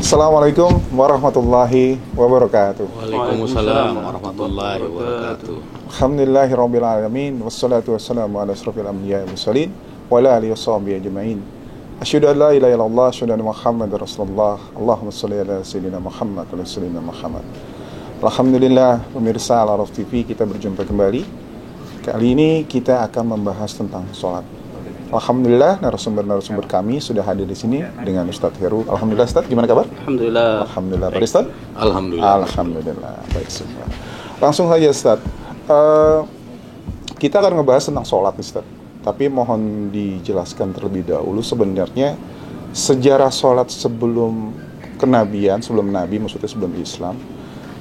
Assalamualaikum warahmatullahi wabarakatuh. Waalaikumsalam warahmatullahi wabarakatuh. Alhamdulillahirabbil alamin wassalatu wassalamu ala asrofil anbiya'i wal mursalin wa ala alihi washabihi ajmain. Asyhadu an la ilaha illallah, asyhadu anna Muhammadar Rasulullah. Allahumma shalli ala sayyidina Muhammad wa ala sayyidina Muhammad. Alhamdulillah, pemirsa Al-Araf TV, kita berjumpa kembali. Kali ini kita akan membahas tentang sholat. Alhamdulillah, narasumber kami sudah hadir di sini dengan Ustadz Heru. Alhamdulillah, Ustadz, gimana kabar? Alhamdulillah. Alhamdulillah, Pak Ustadz? Alhamdulillah. Alhamdulillah, baik semua. Langsung saja, Ustadz. Kita akan ngebahas tentang sholat, Ustadz. Tapi mohon dijelaskan terlebih dahulu sebenarnya sejarah sholat sebelum kenabian, sebelum Nabi, maksudnya sebelum Islam,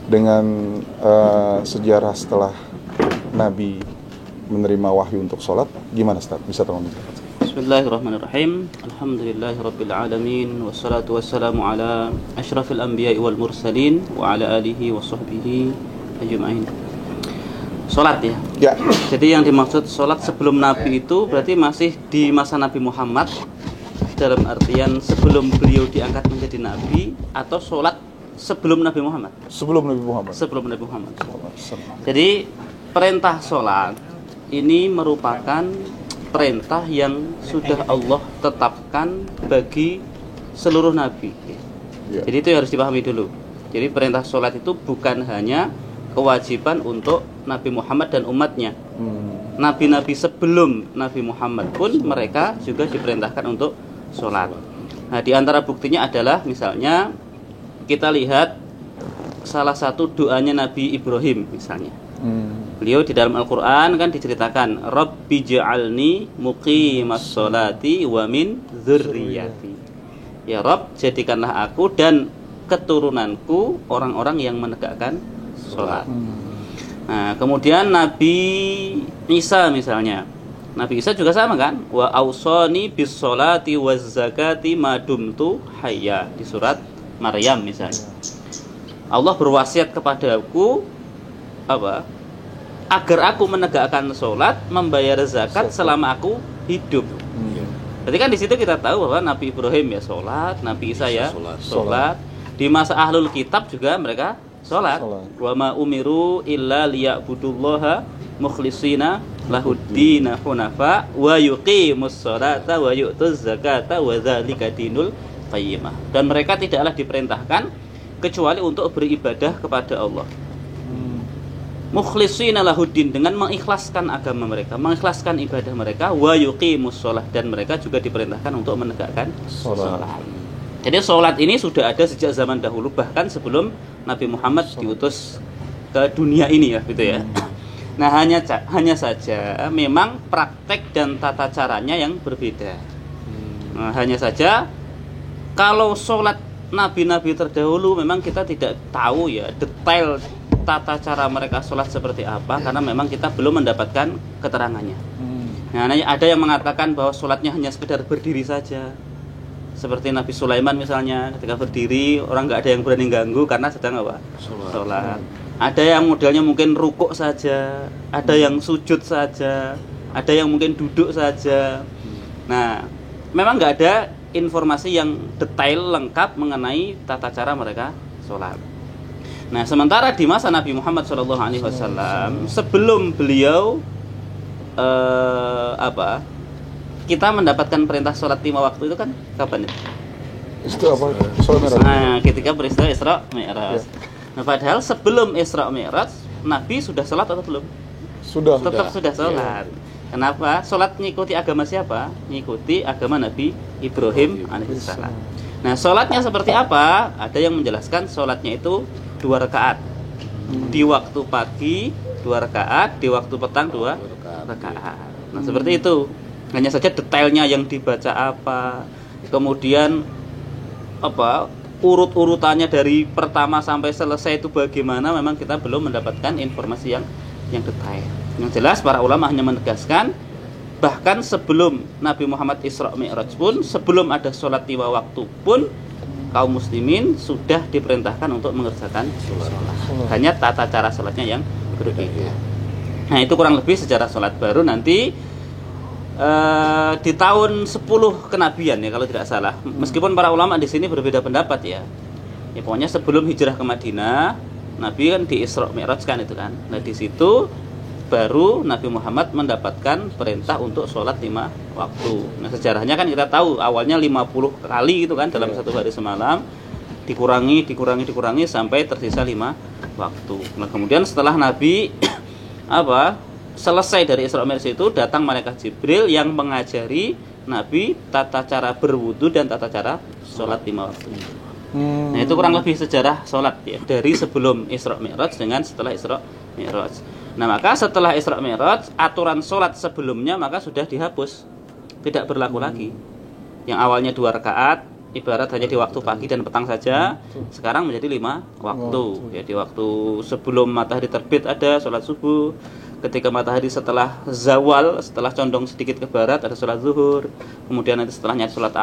dengan sejarah setelah Nabi menerima wahyu untuk sholat, gimana Ustaz? Bisa tolong dijelaskan? Bismillahirrahmanirrahim. Alhamdulillahirabbil alamin wassalatu wassalamu ala asyrafil anbiya'i wal mursalin wa ala alihi washabbihi ajmain. Salat ya. Ya. Jadi yang dimaksud salat sebelum Nabi itu berarti masih di masa Nabi Muhammad, dalam artian sebelum beliau diangkat menjadi nabi, atau salat sebelum Nabi Muhammad? Sebelum Nabi Muhammad. Sebelum Nabi Muhammad. Jadi perintah salat ini merupakan perintah yang sudah Allah tetapkan bagi seluruh nabi. Ya. Jadi itu harus dipahami dulu. Jadi perintah sholat itu bukan hanya kewajiban untuk Nabi Muhammad dan umatnya. Nabi-nabi sebelum Nabi Muhammad pun mereka juga diperintahkan untuk sholat. Nah, di antara buktinya adalah misalnya kita lihat salah satu doanya Nabi Ibrahim misalnya. Beliau di dalam Al-Quran kan diceritakan, Rabbi ja'alni muqimas sholati wa min dzurriyyati. Ya Rabb, jadikanlah aku dan keturunanku orang-orang yang menegakkan sholat. Nah, kemudian Nabi Isa misalnya, Nabi Isa juga sama kan, wa awsani bis sholati waz zakati madumtu hayya, di surat Maryam misalnya. Allah berwasiat kepadaku agar aku menegakkan sholat, membayar zakat selama aku hidup. Berarti kan di situ kita tahu bahwa Nabi Ibrahim ya sholat, Nabi Isa ya sholat. Di masa ahlul kitab juga mereka sholat. Wa ma umiru illa liya'budullaha mukhlishina lahuddina hunafa wa yuqimus sholata wa yu'tuz zakata wa dzalika dinul qayyimah. Dan mereka tidaklah diperintahkan kecuali untuk beribadah kepada Allah. Mukhlishina lahuddin, dengan mengikhlaskan agama mereka, mengikhlaskan ibadah mereka, wa yuqimus shalah, dan mereka juga diperintahkan untuk menegakkan salat. Jadi salat ini sudah ada sejak zaman dahulu, bahkan sebelum Nabi Muhammad diutus ke dunia ini ya, gitu ya. Nah, hanya saja memang praktek dan tata caranya yang berbeda. Nah, hanya saja kalau salat nabi-nabi terdahulu memang kita tidak tahu ya detail tata cara mereka sholat seperti apa, karena memang kita belum mendapatkan keterangannya. Nah, ada yang mengatakan bahwa sholatnya hanya sekedar berdiri saja, seperti Nabi Sulaiman misalnya, ketika berdiri orang nggak ada yang berani ganggu karena sedang apa? Sholat. Ada yang modelnya mungkin rukuk saja, ada yang sujud saja, ada yang mungkin duduk saja. Nah, memang nggak ada informasi yang detail lengkap mengenai tata cara mereka sholat. Nah, sementara di masa Nabi Muhammad SAW, sebelum beliau kita mendapatkan perintah sholat 5 waktu itu kan kapan itu? Itu apa? Sholat Mi'raj. Nah, ketika peristiwa Isra Mi'raj. Nah, padahal sebelum Isra Mi'raj, Nabi sudah sholat atau belum? Tetap sudah sholat. Kenapa? Sholat ngikuti agama siapa? Ngikuti agama Nabi Ibrahim alaihissalam. Nah, sholatnya seperti apa? Ada yang menjelaskan sholatnya itu 2 rakaat. Di waktu pagi 2 rakaat, di waktu petang 2 rakaat. Nah, seperti itu. Hanya saja detailnya yang dibaca apa, kemudian urut-urutannya dari pertama sampai selesai itu bagaimana, memang kita belum mendapatkan informasi yang detail. Yang jelas para ulama hanya menegaskan, bahkan sebelum Nabi Muhammad Isra Mi'raj pun, sebelum ada sholat 5 waktu pun, kaum muslimin sudah diperintahkan untuk mengerjakan sholat. Hanya tata cara sholatnya yang berbeda. Nah, itu kurang lebih sejarah sholat. Baru nanti di tahun 10 kenabian ya kalau tidak salah. Meskipun para ulama di sini berbeda pendapat ya. Ya pokoknya sebelum hijrah ke Madinah, Nabi kan di Isra Mi'raj kan itu kan. Nah di situ baru Nabi Muhammad mendapatkan perintah untuk sholat 5 waktu. Nah sejarahnya kan kita tahu awalnya 50 kali gitu kan dalam satu hari semalam, dikurangi sampai tersisa 5 waktu. Nah kemudian setelah Nabi selesai dari Isra Mi'raj itu, datang malaikat Jibril yang mengajari Nabi tata cara berwudu dan tata cara sholat 5 waktu. Nah itu kurang lebih sejarah sholat ya, dari sebelum Isra Mi'raj dengan setelah Isra Mi'raj. Nah maka setelah Isra Mi'raj, aturan sholat sebelumnya maka sudah dihapus, tidak berlaku lagi. Yang awalnya 2 rakaat, ibarat hanya di waktu pagi dan petang saja, sekarang menjadi 5 waktu. Ya, di waktu sebelum matahari terbit ada sholat subuh, ketika matahari setelah zawal, setelah condong sedikit ke barat ada sholat zuhur, kemudian nanti setelahnya ada sholat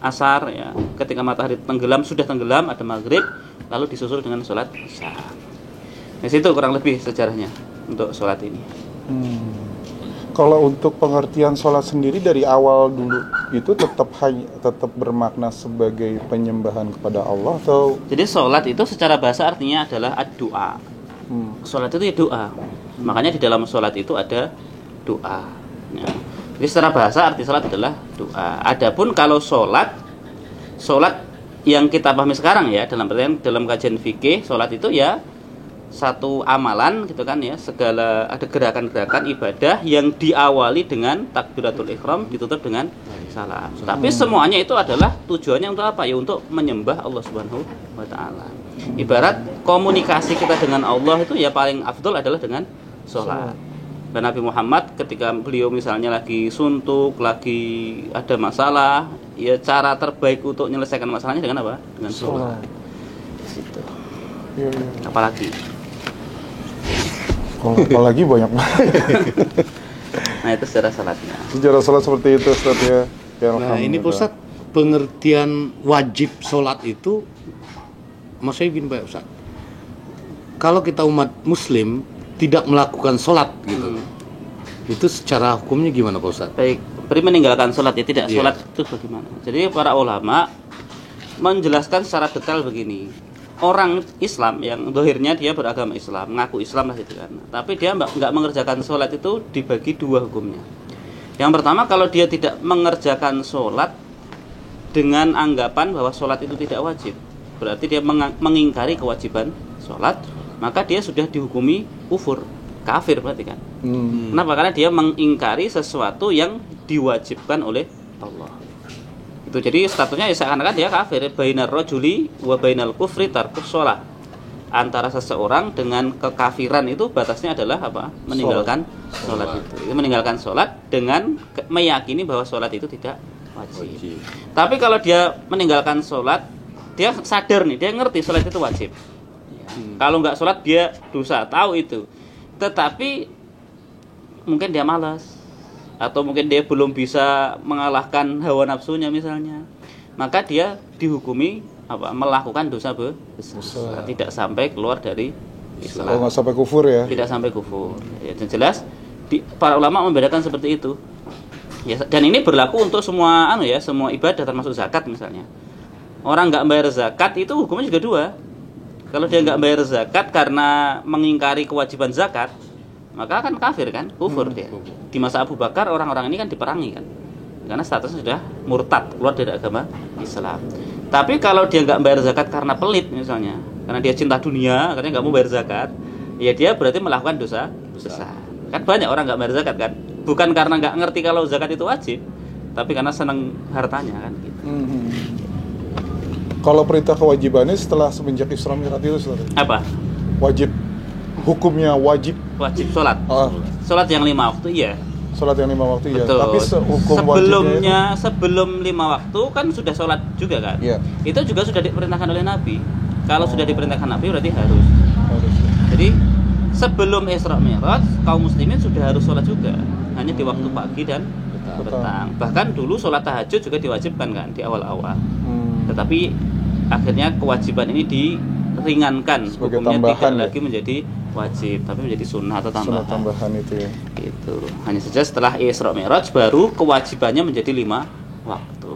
asar, ya. Ketika matahari sudah tenggelam ada maghrib, lalu disusul dengan sholat isya. Di situ kurang lebih sejarahnya untuk sholat ini. Kalau untuk pengertian sholat sendiri dari awal dulu itu tetap bermakna sebagai penyembahan kepada Allah atau? Jadi sholat itu secara bahasa artinya adalah doa. Sholat itu ya doa. Makanya di dalam sholat itu ada doa. Ya. Jadi secara bahasa arti sholat adalah doa. Adapun kalau sholat yang kita pahami sekarang ya dalam kajian fikih, sholat itu ya satu amalan gitu kan ya, segala ada gerakan-gerakan ibadah yang diawali dengan takbiratul ihram, ditutup dengan salam. Tapi semuanya itu adalah tujuannya untuk apa? Ya untuk menyembah Allah Subhanahu wa taala. Ibarat komunikasi kita dengan Allah itu ya paling afdol adalah dengan sholat. Dan Nabi Muhammad ketika beliau misalnya lagi suntuk, lagi ada masalah, ya cara terbaik untuk menyelesaikan masalahnya dengan apa? Dengan sholat. Situ. Ya. Apalagi banyak banget. Nah itu sejarah salatnya. Sejarah salat seperti itu Ustaz ya. Nah ini Ustaz, pengertian wajib sholat itu, maksudnya gini Pak Ustaz, kalau kita umat muslim tidak melakukan sholat gitu, itu secara hukumnya gimana Pak Ustaz? Baik, meninggalkan sholat ya, tidak sholat itu bagaimana? Jadi para ulama menjelaskan secara detail begini. Orang Islam yang dohirnya dia beragama Islam, mengaku Islam lah gitu kan, tapi dia nggak mengerjakan sholat itu dibagi 2 hukumnya. Yang pertama, kalau dia tidak mengerjakan sholat dengan anggapan bahwa sholat itu tidak wajib, berarti dia mengingkari kewajiban sholat, maka dia sudah dihukumi kafir berarti kan. Kenapa? Karena dia mengingkari sesuatu yang diwajibkan oleh Allah. Itu jadi statusnya ya seakan-akan dia kafir. Bainar rajuli wa bainal kufri tarkus shalah. Antara seseorang dengan kekafiran itu batasnya adalah apa? Meninggalkan sholat itu. Meninggalkan sholat dengan meyakini bahwa sholat itu tidak wajib. Tapi kalau dia meninggalkan sholat, dia sadar nih, dia ngerti sholat itu wajib. Kalau nggak sholat dia dosa, tahu itu. Tetapi mungkin dia malas, atau mungkin dia belum bisa mengalahkan hawa nafsunya misalnya, maka dia dihukumi melakukan dosa besar, tidak sampai keluar dari Islam. Oh, nggak sampai kufur ya? Tidak sampai kufur. Ya, dan jelas para ulama membedakan seperti itu. Ya, dan ini berlaku untuk semua semua ibadah termasuk zakat misalnya. Orang nggak bayar zakat itu hukumnya juga 2. Kalau dia nggak bayar zakat karena mengingkari kewajiban zakat, maka kan kafir kan, kufur dia. Di masa Abu Bakar orang-orang ini kan diperangi kan, karena statusnya sudah murtad, keluar dari agama Islam. Tapi kalau dia nggak bayar zakat karena pelit misalnya, karena dia cinta dunia, karena nggak mau bayar zakat, ya dia berarti melakukan dosa besar. Kan banyak orang nggak bayar zakat kan, bukan karena nggak ngerti kalau zakat itu wajib, tapi karena senang hartanya kan. Gitu. Kalau perintah kewajibannya setelah semenjak Isra Mi'raj itu apa? Wajib. Hukumnya wajib sholat. Sholat yang 5 waktu iya. Sholat yang 5 waktu iya. Betul. Tapi sebelum 5 waktu kan sudah sholat juga kan. Iya. Itu juga sudah diperintahkan oleh Nabi. Kalau sudah diperintahkan Nabi berarti harus. Jadi sebelum Isra Mi'raj kaum muslimin sudah harus sholat juga. Hanya di waktu pagi dan petang. Bahkan dulu sholat tahajud juga diwajibkan kan di awal-awal. Tetapi akhirnya kewajiban ini diringankan, sebagai hukumnya tambahan tidak lagi menjadi wajib, tapi menjadi sunnah atau tambahan. Sunnah tambahan itu ya. Itu hanya saja setelah Isra Mi'raj baru kewajibannya menjadi 5 waktu.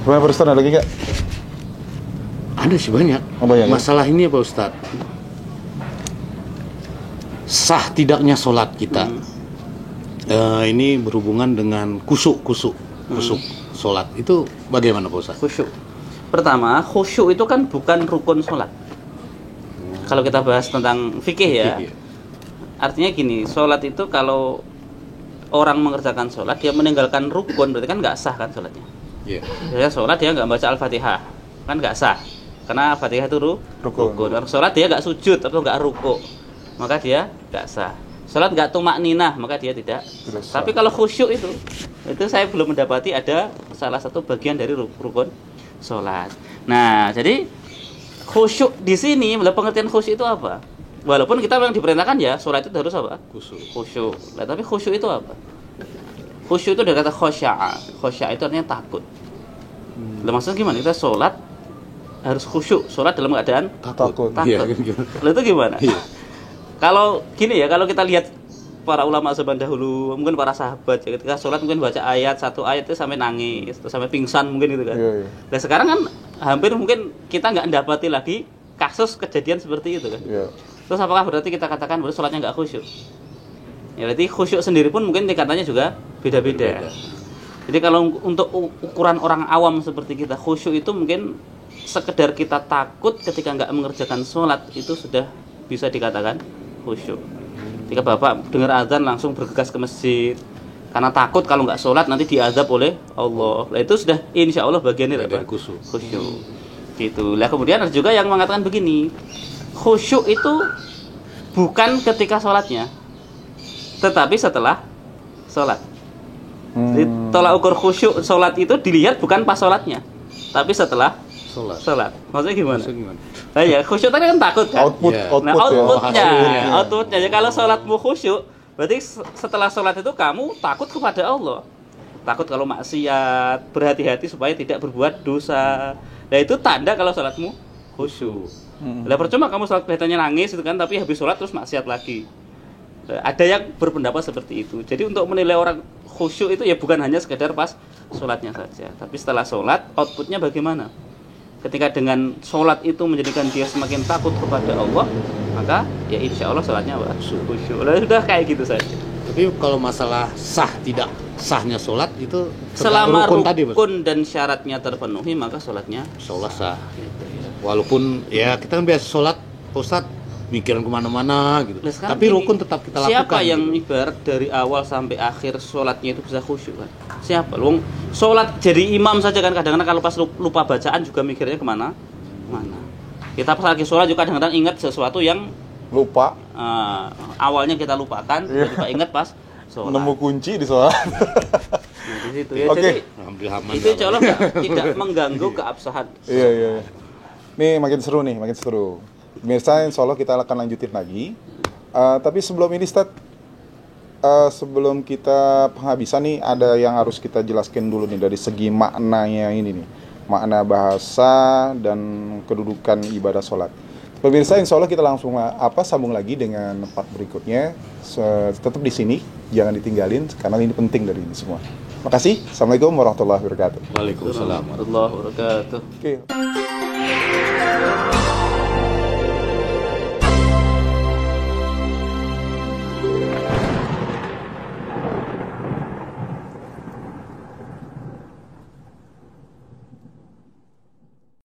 Gimana Pak Ustaz, ada lagi nggak? Ada sih banyak. Oh, banyak, ya? Masalah ini Pak Ustadz, sah tidaknya sholat kita. Ini berhubungan dengan kusuk sholat itu bagaimana Pak Ustadz? Khusyuk. Pertama, khusyuk itu kan bukan rukun sholat. Kalau kita bahas tentang fikih ya, Fikih, ya. artinya gini, sholat itu kalau orang mengerjakan sholat, dia meninggalkan rukun, berarti kan nggak sah kan sholatnya. Iya. Dia sholat, dia nggak baca Al-Fatihah, kan nggak sah. Karena Fatihah itu rukun. Orang sholat dia nggak sujud atau nggak ruku, maka dia nggak sah. Sholat nggak tumakninah, maka dia tidak sah. Tapi kalau khusyuk itu saya belum mendapati ada salah satu bagian dari rukun sholat. Nah, jadi khusyuk di sini, pengertian khusyuk itu apa? Walaupun kita memang diperintahkan ya, sholat itu harus apa? Khusyuk. Nah, tapi khusyuk itu apa? Khusyuk itu dari kata khosya'a. Khosya'a itu artinya takut. Maksudnya gimana? Kita sholat harus khusyuk, sholat dalam keadaan Takut. Iya. Lalu itu gimana? Iya. Kalau gini ya, kalau kita lihat para ulama zaman dahulu, mungkin para sahabat ya, ketika sholat mungkin baca satu ayat itu sampai nangis, atau sampai pingsan mungkin gitu kan. Iya, iya. Nah sekarang kan hampir mungkin kita nggak mendapati lagi kasus kejadian seperti itu kan. Iya. Terus apakah berarti kita katakan bahwa sholatnya nggak khusyuk? Ya berarti khusyuk sendiri pun mungkin tingkatannya juga beda-beda. Jadi kalau untuk ukuran orang awam seperti kita, khusyuk itu mungkin sekedar kita takut ketika nggak mengerjakan sholat, itu sudah bisa dikatakan khusyuk. Ketika Bapak dengar azan langsung bergegas ke masjid karena takut kalau nggak sholat nanti diazab oleh Allah. Nah, itu sudah insya Allah bagian dari khusyuk. Gitu. Lah kemudian ada juga yang mengatakan begini, khusyuk itu bukan ketika sholatnya, tetapi setelah sholat. Jadi tolak ukur khusyuk sholat itu dilihat bukan pas sholatnya, tapi setelah sholat. Maksudnya gimana? Nah ya, khusyuk tadi kan takut kan? Outputnya. Ya, kalau sholatmu khusyuk, berarti setelah sholat itu kamu takut kepada Allah. Takut kalau maksiat, berhati-hati supaya tidak berbuat dosa. Nah itu tanda kalau sholatmu khusyuk. Nah percuma kamu sholat kelihatannya nangis itu kan, tapi habis sholat terus maksiat lagi. Nah, ada yang berpendapat seperti itu. Jadi untuk menilai orang khusyuk itu ya bukan hanya sekedar pas sholatnya saja, tapi setelah sholat outputnya bagaimana? Ketika dengan sholat itu menjadikan dia semakin takut kepada Allah, maka ya insya Allah sholatnya khusyuk. Sudah kayak gitu saja. Tapi kalau masalah sah tidak sahnya sholat itu selama rukun dan syaratnya terpenuhi, maka sholatnya sah. Walaupun ya kita kan biasa sholat, Ustadz mikiran kemana-mana gitu. Tapi rukun tetap kita lakukan. Siapa yang ibarat dari awal sampai akhir sholatnya itu bisa khusyuk kan? Siapa? Lu sholat jadi imam saja kan kadang-kadang kalau pas lupa bacaan juga mikirnya kemana? Kita pas lagi sholat juga kadang-kadang ingat sesuatu yang Lupa. Awalnya kita lupakan, tiba-tiba ingat pas sholat. Nemu kunci di sholat. Nah, di situ ya. Oke. Jadi itu insya Allah tidak mengganggu keabsahan. Iya. Nih makin seru. Pemirsa, insya Allah kita akan lanjutin lagi. Tapi sebelum ini, Ustaz, sebelum kita penghabisan nih, ada yang harus kita jelaskan dulu nih dari segi maknanya ini nih. Makna bahasa dan kedudukan ibadah sholat. Pemirsa, insya Allah kita langsung sambung lagi dengan part berikutnya. Tetap di sini, jangan ditinggalin karena ini penting dari ini semua. Makasih. Assalamualaikum warahmatullahi wabarakatuh. Waalaikumsalam warahmatullahi wabarakatuh. Oke.